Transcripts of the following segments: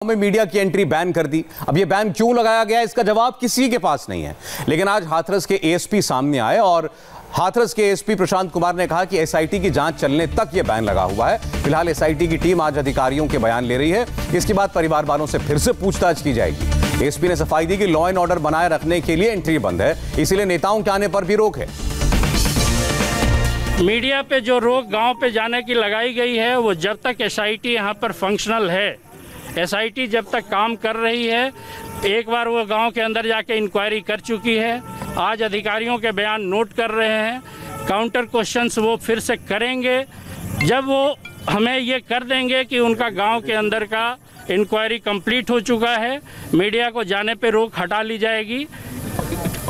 में मीडिया की entry ban कर दी। अब यह बैन क्यों लगाया गया इसका जवाब किसी के पास नहीं है, लेकिन आज हाथरस के एएसपी सामने आए और हाथरस के एएसपी प्रशांत कुमार ने कहा कि एसआईटी की जांच चलने तक यह बैन लगा हुआ है। फिलहाल एसआईटी की टीम आज अधिकारियों के बयान ले रही है, इसके बाद परिवार वालों से फिर से पूछताछ की जाएगी। एएसपी ने सफाई दी कि लॉ एंड ऑर्डर बनाए रखने के लिए एंट्री बंद है, इसीलिए नेताओं के आने पर भी रोक है। मीडिया पे जो रोक गांव पे जाने की लगाई गई है, वो जब तक एसआईटी यहाँ पर फंक्शनल है, एसआईटी जब तक काम कर रही है, एक बार वो गांव के अंदर जाके इंक्वायरी कर चुकी है। आज अधिकारियों के बयान नोट कर रहे हैं, काउंटर क्वेश्चंस वो फिर से करेंगे। जब वो हमें ये कर देंगे कि उनका गांव के अंदर का इंक्वायरी कंप्लीट हो चुका है, मीडिया को जाने पे रोक हटा ली जाएगी।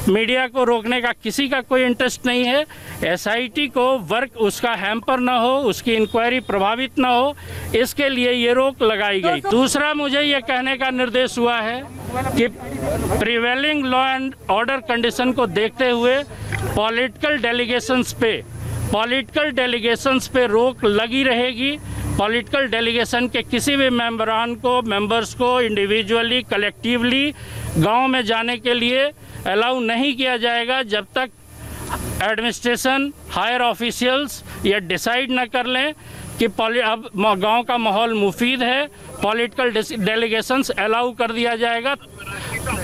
मीडिया को रोकने का किसी का कोई इंटरेस्ट नहीं है। एसआईटी को वर्क उसका हैम्पर ना हो, उसकी इंक्वायरी प्रभावित ना हो, इसके लिए ये रोक लगाई गई। दूसरा, मुझे ये कहने का निर्देश हुआ है कि prevailing law and order condition को देखते हुए पॉलिटिकल डेलीगेशंस पे रोक लगी रहेगी। पॉलिटिकल डेलीगेशन के किसी भी मेंबर्स को इंडिविजुअली, कलेक्टिवली गांव में जाने के लिए अलाउ नहीं किया जाएगा जब तक एडमिनिस्ट्रेशन, हायर ऑफिशियल्स ये डिसाइड न कर लें कि अब गांव का माहौल मुफीद है, पॉलिटिकल डेलीगेशंस अलाउ कर दिया जाएगा।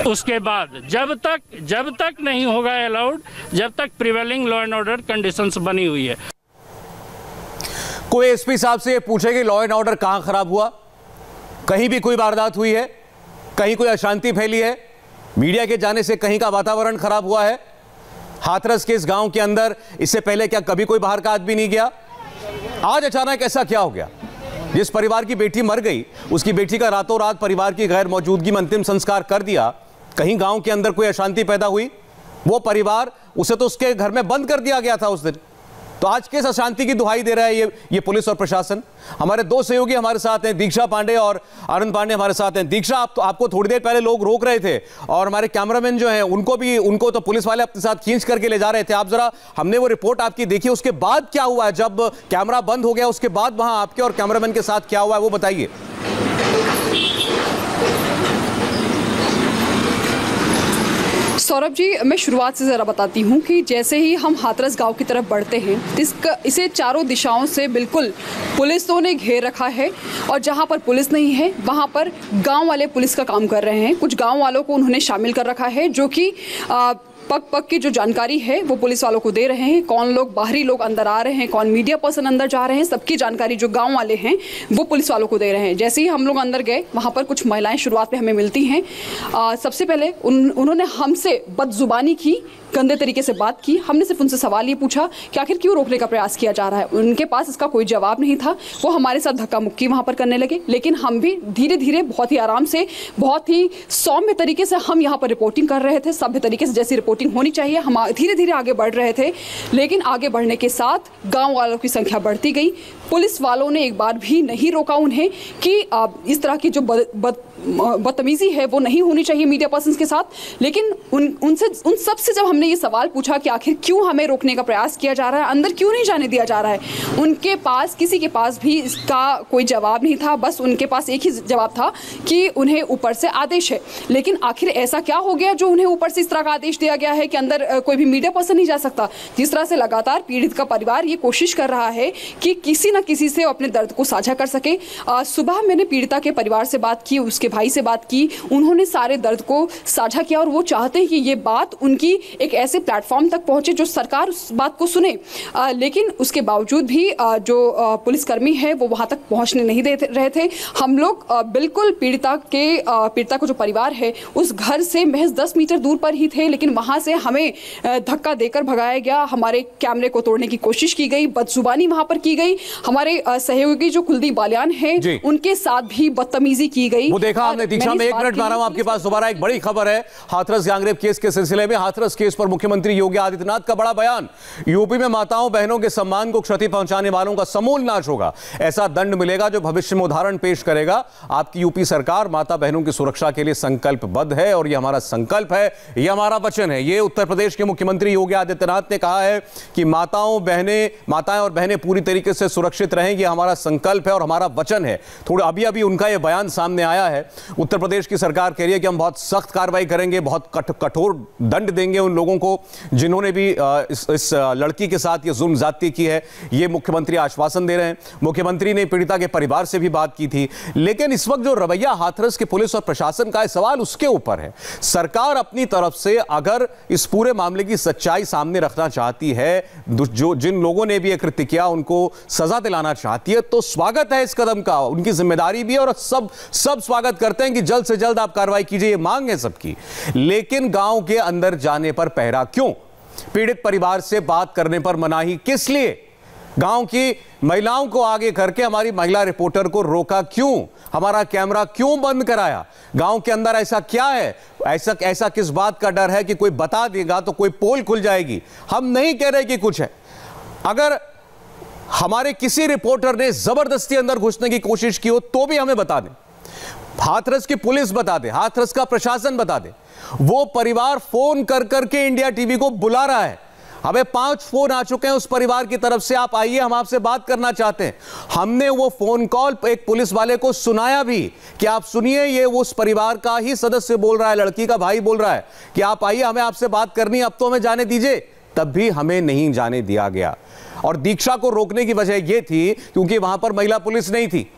उसके बाद जब तक नहीं होगा अलाउड, जब तक prevailing law and order conditions बनी हुई है। कोई एसपी साहब से ये पूछे कि लॉ एंड ऑर्डर कहां खराब हुआ, कहीं भी कोई वारदात हुई है, कहीं कोई अशांति फैली है, मीडिया के जाने से कहीं का वातावरण खराब हुआ है? हाथरस के इस गांव के अंदर इससे पहले क्या कभी कोई बाहर का आदमी नहीं गया? आज अचानक ऐसा क्या हो गया? जिस परिवार की बेटी मर गई, उसकी बेटी का रातों रात परिवार की गैर मौजूदगी में अंतिम संस्कार कर दिया। कहीं गांव के अंदर कोई अशांति पैदा हुई? वो परिवार, उसे तो उसके घर में बंद कर दिया गया था उस दिन। तो आज किस अशांति की दुहाई दे रहा है ये पुलिस और प्रशासन? हमारे दो सहयोगी हमारे साथ हैं, दीक्षा पांडे और आनंद पांडे हमारे साथ हैं। दीक्षा, आपको थोड़ी देर पहले लोग रोक रहे थे और हमारे कैमरामैन जो हैं उनको तो पुलिस वाले अपने साथ खींच करके ले जा रहे थे। आप जरा, हमने वो रिपोर्ट आपकी देखी, उसके बाद क्या हुआ है? जब कैमरा बंद हो गया उसके बाद वहां आपके और कैमरामैन के साथ क्या हुआ है वो बताइए। सौरभ जी, मैं शुरुआत से ज़रा बताती हूँ कि जैसे ही हम हाथरस गांव की तरफ बढ़ते हैं, इसे चारों दिशाओं से बिल्कुल पुलिसों ने घेर रखा है और जहाँ पर पुलिस नहीं है वहाँ पर गांव वाले पुलिस का काम कर रहे हैं। कुछ गांव वालों को उन्होंने शामिल कर रखा है जो कि पग की जो जानकारी है वो पुलिस वालों को दे रहे हैं। कौन लोग, बाहरी लोग अंदर आ रहे हैं, कौन मीडिया पर्सन अंदर जा रहे हैं, सबकी जानकारी जो गांव वाले हैं वो पुलिस वालों को दे रहे हैं। जैसे ही हम लोग अंदर गए, वहाँ पर कुछ महिलाएं शुरुआत में हमें मिलती हैं। सबसे पहले उन्होंने हमसे बदजुबानी की, गंदे तरीके से बात की। हमने सिर्फ उनसे सवाल ये पूछा कि आखिर क्यों रोकने का प्रयास किया जा रहा है। उनके पास इसका कोई जवाब नहीं था। वो हमारे साथ धक्का मुक्की वहाँ पर करने लगे, लेकिन हम भी धीरे धीरे, बहुत ही आराम से, बहुत ही सौम्य तरीके से हम यहाँ पर रिपोर्टिंग कर रहे थे, सभ्य तरीके से जैसी रिपोर्टिंग होनी चाहिए। हम धीरे धीरे आगे बढ़ रहे थे, लेकिन आगे बढ़ने के साथ गाँव वालों की संख्या बढ़ती गई। पुलिस वालों ने एक बार भी नहीं रोका उन्हें कि इस तरह की जो बदतमीजी है वो नहीं होनी चाहिए मीडिया पर्सन्स के साथ। लेकिन उन सब से जब हमने ये सवाल पूछा कि आखिर क्यों हमें रोकने का प्रयास किया जा रहा है, अंदर क्यों नहीं जाने दिया जा रहा है, उनके पास, किसी के पास भी इसका कोई जवाब नहीं था। बस उनके पास एक ही जवाब था कि उन्हें ऊपर से आदेश है। लेकिन आखिर ऐसा क्या हो गया जो उन्हें ऊपर से इस तरह का आदेश दिया गया है कि अंदर कोई भी मीडिया पर्सन नहीं जा सकता? जिस तरह से लगातार पीड़ित का परिवार ये कोशिश कर रहा है कि किसी न किसी से अपने दर्द को साझा कर सके। सुबह मैंने पीड़िता के परिवार से बात की, उसके भाई से बात की, उन्होंने सारे दर्द को साझा किया और वो चाहते हैं कि ये बात उनकी एक ऐसे प्लेटफॉर्म तक पहुंचे जो सरकार उस बात को सुने। लेकिन उसके बावजूद भी जो पुलिसकर्मी है वो वहां तक पहुंचने नहीं दे रहे थे। हम लोग बिल्कुल पीड़िता को जो परिवार है उस घर से महज 10 मीटर दूर पर ही थे, लेकिन वहां से हमें धक्का देकर भगाया गया। हमारे कैमरे को तोड़ने की कोशिश की गई, बदजुबानी वहां पर की गई। हमारे सहयोगी जो कुलदीप बालियान है उनके साथ भी बदतमीजी की गई। वो देखा हमने। दीक्षा, में 1 मिनट मारा हूं आपके पास दोबारा। एक बड़ी खबर है हाथरस गैंगरेप केस के सिलसिले में। हाथरस केस पर मुख्यमंत्री योगी आदित्यनाथ का बड़ा बयान। यूपी में माताओं बहनों के सम्मान को क्षति पहुंचाने वालों का समूल नाश होगा। ऐसा दंड मिलेगा जो भविष्य में उदाहरण पेश करेगा। आपकी यूपी सरकार माता बहनों की सुरक्षा के लिए संकल्पबद्ध है और यह हमारा संकल्प है, यह हमारा वचन है। ये उत्तर प्रदेश के मुख्यमंत्री योगी आदित्यनाथ ने कहा है कि माताएं और बहनें पूरी तरीके से सुरक्षित सुरक्षित रहें, ये हमारा संकल्प है और हमारा वचन है। थोड़ा अभी अभी उनका ये बयान सामने आया है। उत्तर प्रदेश की सरकार कह रही है कि हम बहुत सख्त कार्रवाई करेंगे, बहुत कठोर दंड देंगे उन लोगों को जिन्होंने भी इस लड़की के साथ ये जुल्म ज्यादती की है। ये मुख्यमंत्री आश्वासन दे रहे हैं। मुख्यमंत्री ने पीड़िता के परिवार से भी बात की थी। लेकिन इस वक्त जो रवैया हाथरस की पुलिस और प्रशासन का है, सवाल उसके ऊपर है। सरकार अपनी तरफ से अगर इस पूरे मामले की सच्चाई सामने रखना चाहती है, जो जिन लोगों ने भी ये कृत्य किया उनको सजा दिलाना चाहती है, तो स्वागत है इस कदम का, उनकी जिम्मेदारी भी है और सब स्वागत करते हैं कि जल्द से जल्द आप कार्रवाई कीजिए, ये मांग है सबकी। लेकिन गांव के अंदर जाने पर पहरा क्यों? पीड़ित परिवार से बात करने पर मनाही किस लिए? गांव की महिलाओं को आगे करके हमारी महिला रिपोर्टर को रोका क्यों? हमारा कैमरा क्यों बंद कराया? गांव के अंदर ऐसा क्या है? ऐसा किस बात का डर है कि कोई बता देगा तो कोई पोल खुल जाएगी? हम नहीं कह रहे कि कुछ है। अगर हमारे किसी रिपोर्टर ने जबरदस्ती अंदर घुसने की कोशिश की हो तो भी हमें बता दें। हाथरस की पुलिस बता दे, हाथरस का प्रशासन बता दे। वो परिवार फोन कर करके इंडिया टीवी को बुला रहा है। हमें 5 फोन आ चुके हैं उस परिवार की तरफ से, आप आइए, हम आपसे बात करना चाहते हैं। हमने वो फोन कॉल एक पुलिस वाले को सुनाया भी कि आप सुनिए, ये उस परिवार का ही सदस्य बोल रहा है, लड़की का भाई बोल रहा है कि आप आइए, हमें आपसे बात करनी है, अब तो हमें जाने दीजिए। तब भी हमें नहीं जाने दिया गया। और दीक्षा को रोकने की वजह यह थी क्योंकि वहां पर महिला पुलिस नहीं थी,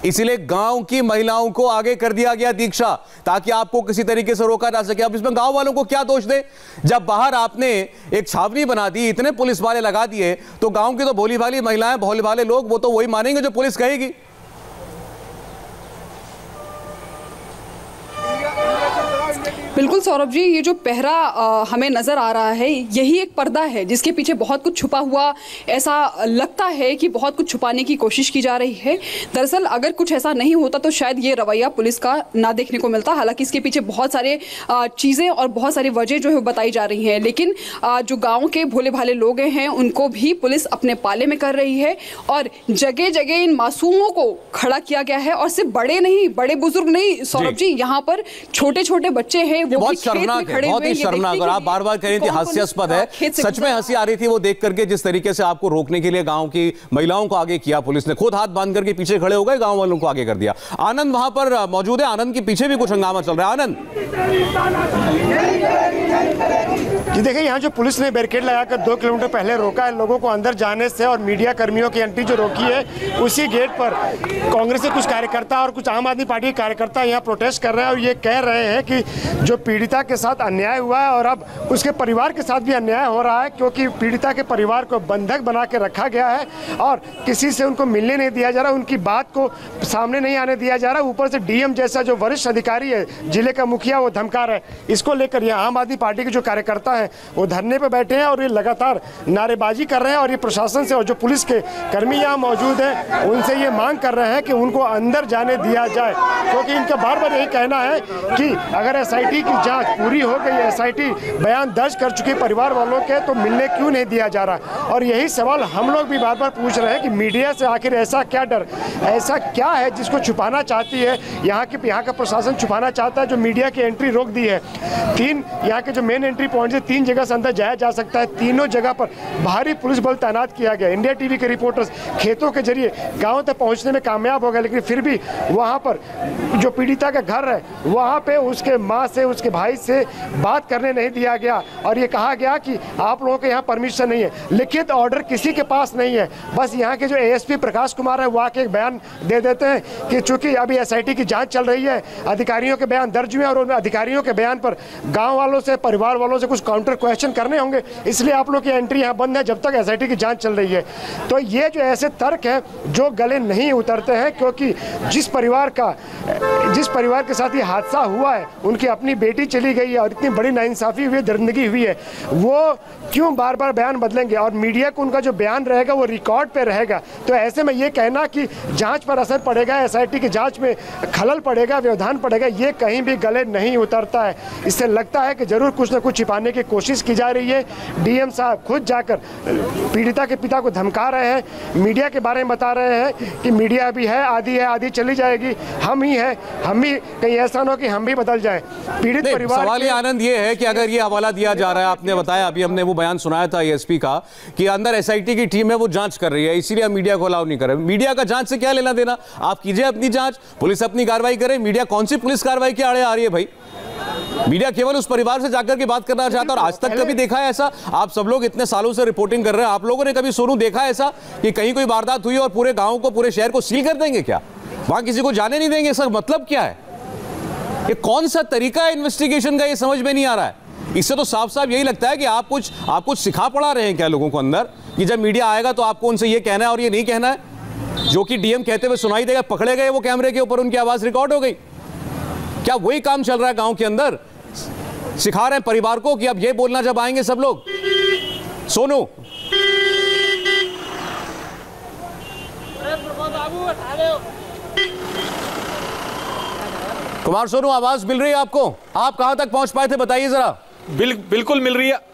इसलिए गांव की महिलाओं को आगे कर दिया गया दीक्षा, ताकि आपको किसी तरीके से रोका जा सके। अब इसमें गांव वालों को क्या दोष दे? जब बाहर आपने एक छावनी बना दी, इतने पुलिस वाले लगा दिए, तो गांव की तो भोली भाली महिलाएं, भोले भाले लोग, वो तो वही मानेंगे जो पुलिस कहेगी। बिल्कुल सौरभ जी, ये जो पहरा हमें नज़र आ रहा है, यही एक पर्दा है जिसके पीछे बहुत कुछ छुपा हुआ ऐसा लगता है कि बहुत कुछ छुपाने की कोशिश की जा रही है। दरअसल अगर कुछ ऐसा नहीं होता तो शायद ये रवैया पुलिस का ना देखने को मिलता। हालांकि इसके पीछे बहुत सारे चीज़ें और बहुत सारी वजह जो है बताई जा रही हैं, लेकिन जो गाँव के भोले भाले लोग हैं उनको भी पुलिस अपने पाले में कर रही है और जगह जगह इन मासूमों को खड़ा किया गया है। और सिर्फ बड़े नहीं, बड़े बुजुर्ग नहीं सौरभ जी, यहाँ पर छोटे छोटे बच्चे हैं, बहुत शर्मनाक है, बहुत ही शर्मनाक। और आप बार बार कह रही थी हास्यास्पद है, सच में हंसी आ रही थी वो देख करके, जिस तरीके से आपको रोकने के लिए गांव की महिलाओं को आगे किया पुलिस ने, खुद हाथ बांध करके पीछे खड़े हो गए, गांव वालों को आगे कर दिया। आनंद वहां पर मौजूद है, आनंद के पीछे भी कुछ हंगामा चल रहा है। आनंद जी देखिए, यहाँ जो पुलिस ने बैरिकेड लगाकर 2 किलोमीटर पहले रोका है लोगों को अंदर जाने से, और मीडिया कर्मियों की एंट्री जो रोकी है, उसी गेट पर कांग्रेस के कुछ कार्यकर्ता और कुछ आम आदमी पार्टी के कार्यकर्ता यहाँ प्रोटेस्ट कर रहे हैं और ये कह रहे हैं कि जो पीड़िता के साथ अन्याय हुआ है और अब उसके परिवार के साथ भी अन्याय हो रहा है, क्योंकि पीड़िता के परिवार को बंधक बना के रखा गया है और किसी से उनको मिलने नहीं दिया जा रहा, उनकी बात को सामने नहीं आने दिया जा रहा। ऊपर से डीएम जैसा जो वरिष्ठ अधिकारी है, जिले का मुखिया, वो धमका रहा है। इसको लेकर यहाँ आम आदमी पार्टी के जो कार्यकर्ता हैं वो धरने पर बैठे हैं और ये लगातार नारेबाजी कर रहे हैं। और ये प्रशासन से और जो पुलिस के कर्मी यहाँ मौजूद हैं उनसे ये मांग कर रहे हैं कि उनको अंदर जाने दिया जाए, क्योंकि इनका बार बार यही कहना है कि अगर एसआईटी की जांच पूरी हो गई, एसआईटी बयान दर्ज कर चुकी परिवार वालों के, तो मिलने क्यों नहीं दिया जा रहा। और यही सवाल हम लोग भी बार बार पूछ रहे हैं कि मीडिया से आखिर ऐसा क्या डर, ऐसा क्या है जिसको छुपाना चाहती है यहाँ का प्रशासन, छुपाना चाहता है जो मीडिया की एंट्री रोक दी है। 3 यहाँ के जो मेन एंट्री पॉइंट है, 3 जगह से अंदर जाया जा सकता है, तीनों जगह पर भारी पुलिस बल तैनात किया गया। इंडिया टीवी के रिपोर्टर्स खेतों के जरिए गाँव तक पहुँचने में कामयाब हो गए, लेकिन फिर भी वहाँ पर जो पीड़िता का घर है वहाँ पे उसके माँ से, उसके भाई से बात करने नहीं दिया गया और ये कहा गया कि आप लोगों के यहाँ परमिशन नहीं है, लिखित ऑर्डर किसी के पास नहीं है। बस यहाँ के जो एएसपी प्रकाश कुमार है वो आके एक बयान दे देते हैं कि चूंकि अभी एसआईटी की जांच चल रही है, अधिकारियों के बयान दर्ज हुए और उन अधिकारियों के बयान पर गाँव वालों से, परिवार वालों से कुछ काउंटर क्वेश्चन करने होंगे, इसलिए आप लोग की एंट्री यहाँ बंद है जब तक एसआईटी की जाँच चल रही है। तो ये जो ऐसे तर्क है जो गले नहीं उतरते हैं, क्योंकि जिस परिवार के साथ ये हादसा हुआ है उनकी अपनी बेटी चली गई है और इतनी बड़ी नाइंसाफी हुई, दरिंदगी हुई है, वो क्यों बार बार बयान बदलेंगे और मीडिया को उनका जो बयान रहेगा वो रिकॉर्ड पे रहेगा। तो ऐसे में ये कहना कि जांच पर असर पड़ेगा, एसआईटी की जांच में खलल पड़ेगा, व्यवधान पड़ेगा, ये कहीं भी गले नहीं उतरता है। इससे लगता है कि जरूर कुछ न कुछ छिपाने की कोशिश की जा रही है। डीएम साहब खुद जाकर पीड़िता के पिता को धमका रहे हैं, मीडिया के बारे में बता रहे हैं कि मीडिया अभी है, आधी चली जाएगी, हम ही है, हम भी कहीं ऐसा ना हो कि हम भी बदल जाए। पीड़ित परिवार, सवाल ये आनंद ये है कि अगर ये हवाला दिया जा रहा है, आपने बताया, अभी हमने वो बयान सुनाया था एएसपी का कि अंदर एसआईटी की टीम है वो जांच कर रही है, इसीलिए हम मीडिया को अलाउ नहीं कर रहे। मीडिया का जांच से क्या लेना देना? आप कीजिए अपनी जांच, पुलिस अपनी कार्रवाई करे। मीडिया कौन सी पुलिस कार्रवाई के आड़े आ रही है भाई? मीडिया केवल उस परिवार से जाकर के बात करना चाहता है। और आज तक कभी देखा है ऐसा? आप सब लोग इतने सालों से रिपोर्टिंग कर रहे हैं, आप लोगों ने कभी सोनू देखा है ऐसा कि कहीं कोई वारदात हुई और पूरे गांव को, पूरे शहर को सील कर देंगे क्या? वहां किसी को जाने नहीं देंगे? इसका मतलब क्या है? ये कौन सा तरीका है इन्वेस्टिगेशन का? ये समझ में नहीं आ रहा है। इससे तो साफ साफ यही लगता है कि आप कुछ सिखा पढ़ा रहे हैं क्या लोगों को अंदर, कि जब मीडिया आएगा तो आपको उनसे ये कहना है और ये नहीं कहना है। जो कि डीएम कहते हुए सुनाई देगा, पकड़े गए वो कैमरे के ऊपर, उनकी आवाज रिकॉर्ड हो गई। क्या वही काम चल रहा है गांव के अंदर? सिखा रहे हैं परिवार को कि अब ये बोलना जब आएंगे सब लोग। सोनू, कुमार सोनू, आवाज मिल रही है आपको? आप कहां तक पहुंच पाए थे बताइए जरा। बिल्कुल मिल रही है।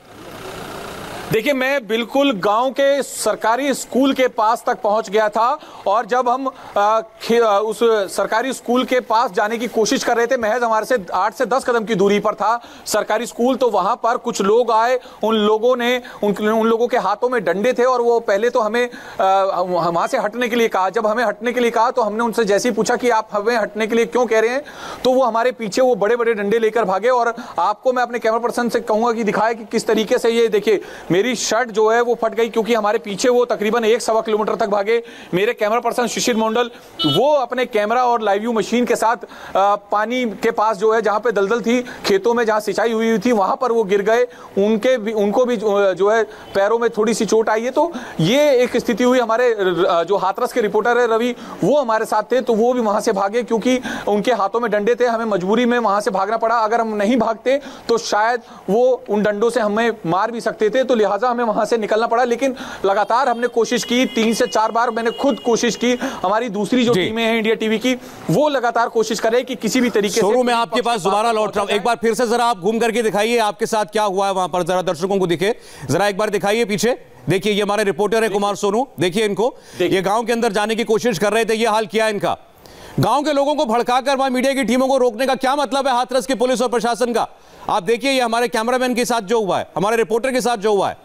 देखिए, मैं बिल्कुल गांव के सरकारी स्कूल के पास तक पहुंच गया था और जब हम उस सरकारी स्कूल के पास जाने की कोशिश कर रहे थे, महज हमारे से 8 से 10 कदम की दूरी पर था सरकारी स्कूल, तो वहां पर कुछ लोग आए। उन लोगों ने उन लोगों के हाथों में डंडे थे और वो पहले तो हमें वहां से हटने के लिए कहा। जब हमें हटने के लिए कहा तो हमने उनसे जैसे ही पूछा कि आप हमें हटने के लिए क्यों कह रहे हैं, तो वो हमारे पीछे वो बड़े बड़े डंडे लेकर भागे। और आपको मैं अपने कैमरा पर्सन से कहूंगा कि दिखाए कि किस तरीके से, ये देखिए मेरी शर्ट जो है वो फट गई, क्योंकि हमारे पीछे वो तकरीबन 1-1.25 किलोमीटर तक भागे। मेरे कैमरा पर्सन शिशिर मंडल, वो अपने कैमरा और लाइव व्यू मशीन के साथ पानी के पास जो है, जहां पे दलदल थी खेतों में, जहां सिंचाई हुई थी, वहां पर वो गिर गए। उनको भी जो है पैरों में थोड़ी सी चोट आई है। तो ये एक स्थिति हुई। हमारे जो हाथरस के रिपोर्टर है रवि, वो हमारे साथ थे, तो वो भी वहां से भागे क्योंकि उनके हाथों में डंडे थे। हमें मजबूरी में वहां से भागना पड़ा। अगर हम नहीं भागते तो शायद वो उन डंडों से हमें मार भी सकते थे, तो लिहाजा हमें वहां से निकलना पड़ा। लेकिन लगातार हमने कोशिश की, 3 से 4 बार मैंने खुद कोशिश की। हमारी दूसरी जो टीमें हैं इंडिया टीवी की, वो लगातार कोशिश कर रहे हैं कि किसी भी तरीके से। मैं आपके पास दोबारा लौट रहा हूं, एक बार फिर से जरा आप घूम करके दिखाइए आपके साथ क्या हुआ है वहां पर, जरा दर्शकों को दिखे, जरा एक बार दिखाइए पीछे। देखिए, ये हमारे रिपोर्टर है कुमार सोनू, देखिए इनको, ये गांव के अंदर जाने की कोशिश कर रहे थे, ये हाल किया इनका। गांव के लोगों को भड़काकर वहां मीडिया की टीमों को रोकने का क्या मतलब है हाथरस की पुलिस और प्रशासन का? आप देखिए, ये हमारे कैमरामैन के साथ जो हुआ है, हमारे रिपोर्टर के साथ जो हुआ है,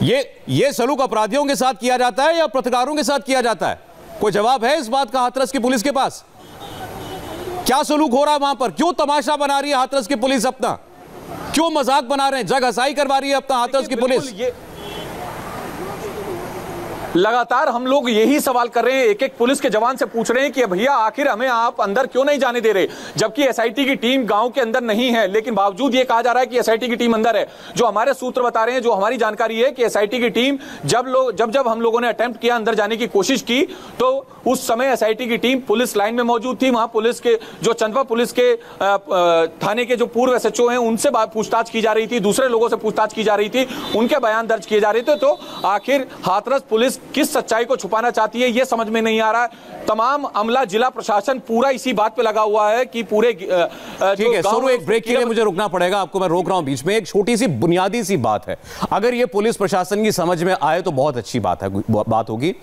ये सलूक अपराधियों के साथ किया जाता है या पत्रकारों के साथ किया जाता है? कोई जवाब है इस बात का हाथरस की पुलिस के पास? क्या सलूक हो रहा है वहां पर? क्यों तमाशा बना रही है हाथरस की पुलिस अपना? क्यों मजाक बना रहे हैं, जग हंसाई करवा रही है अपना हाथरस की पुलिस? लगातार हम लोग यही सवाल कर रहे हैं, एक एक पुलिस के जवान से पूछ रहे हैं कि भैया आखिर हमें आप अंदर क्यों नहीं जाने दे रहे, जबकि एसआईटी की टीम गांव के अंदर नहीं है। लेकिन बावजूद ये कहा जा रहा है कि एसआईटी की टीम अंदर है। जो हमारे सूत्र बता रहे हैं, जो हमारी जानकारी है कि एसआईटी की टीम जब हम लोगों ने अटेम्प्ट किया, अंदर जाने की कोशिश की, तो उस समय एसआईटी की टीम पुलिस लाइन में मौजूद थी। वहां पुलिस के जो चंदवा पुलिस के थाने के जो पूर्व एसएचओ हैं, उनसे पूछताछ की जा रही थी, दूसरे लोगों से पूछताछ की जा रही थी, उनके बयान दर्ज किए जा रहे थे। तो आखिर हाथरस पुलिस किस सच्चाई को छुपाना चाहती है, यह समझ में नहीं आ रहा है। तमाम अमला, जिला प्रशासन पूरा इसी बात पे लगा हुआ है कि पूरे ठीक है। सोनू, एक ब्रेक के लिए मुझे रुकना पड़ेगा, आपको मैं रोक रहा हूं बीच में। एक छोटी सी बुनियादी सी बात है, अगर ये पुलिस प्रशासन की समझ में आए तो बहुत अच्छी बात होगी।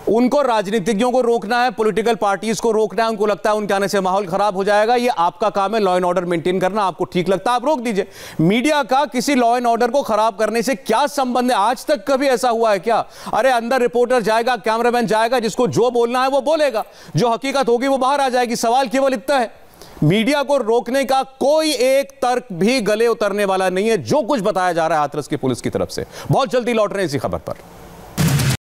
उनको राजनीतिज्ञों को रोकना है, पॉलिटिकल पार्टीज को रोकना है, उनको लगता है उनके आने से माहौल खराब हो जाएगा। ये आपका काम है, लॉ एंड ऑर्डर मेंटेन करना। आपको ठीक लगता है आप रोक दीजिए। मीडिया का किसी लॉ एंड ऑर्डर को खराब करने से क्या संबंध है? आज तक कभी ऐसा हुआ है क्या? अरे अंदर रिपोर्टर जाएगा, कैमरामैन जाएगा, जिसको जो बोलना है वो बोलेगा, जो हकीकत होगी वो बाहर आ जाएगी। सवाल केवल इतना है, मीडिया को रोकने का कोई एक तर्क भी गले उतरने वाला नहीं है, जो कुछ बताया जा रहा है हाथरस की पुलिस की तरफ से। बहुत जल्दी लौट रहे हैं इसी खबर पर।